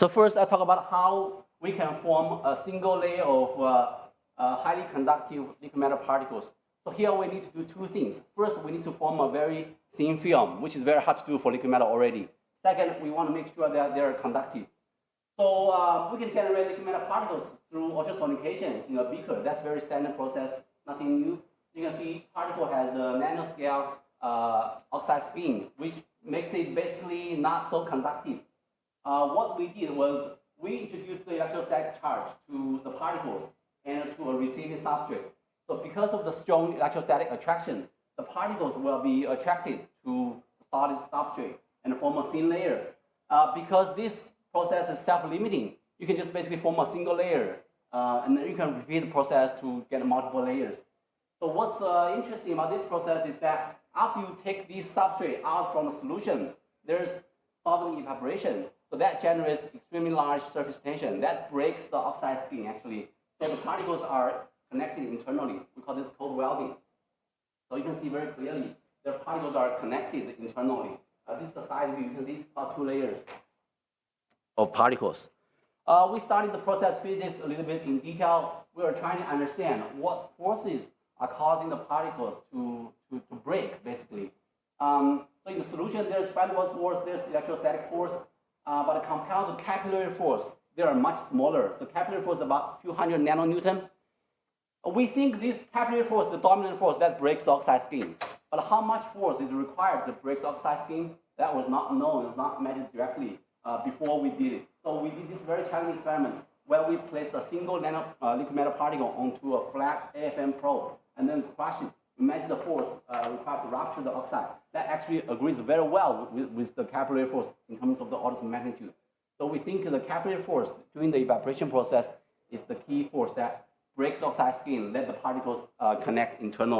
So first, I'll talk about how we can form a single layer of highly conductive liquid metal particles. So here we need to do two things. First, we need to form a very thin film, which is very hard to do for liquid metal already. Second, we want to make sure that they're conductive. So we can generate liquid metal particles through ultrasonication in a beaker. That's a very standard process, nothing new. You can see each particle has a nanoscale oxide spin, which makes it basically not so conductive. What we did was we introduced the electrostatic charge to the particles and to a receiving substrate. So because of the strong electrostatic attraction, the particles will be attracted to the solid substrate and form a thin layer. Because this process is self-limiting, you can just basically form a single layer, and then you can repeat the process to get multiple layers. So what's interesting about this process is that after you take this substrate out from the solution, there's solvent evaporation. So that generates extremely large surface tension. That breaks the oxide spin, actually. So the particles are connected internally. We call this cold welding. So you can see very clearly the particles are connected internally. This is the side view. You can see about 2 layers of particles. We studied the process physics a little bit in detail. We were trying to understand what forces are causing the particles to break, basically. So in the solution, there's van der Waals force, there's electrostatic force, but compared to capillary force, they are much smaller. The capillary force is about a few hundred nanonewtons. We think this capillary force is the dominant force that breaks the oxide skin. But how much force is required to break the oxide skin? That was not known, it was not measured directly before we did it. So we did this very challenging experiment where we placed a single liquid metal particle onto a flat AFM probe and then crush it. We measure the force required to rupture the oxide. That actually agrees very well with the capillary force in terms of the orders of magnitude. So we think the capillary force during the evaporation process is the key force that breaks the oxide skin, let the particles connect internally.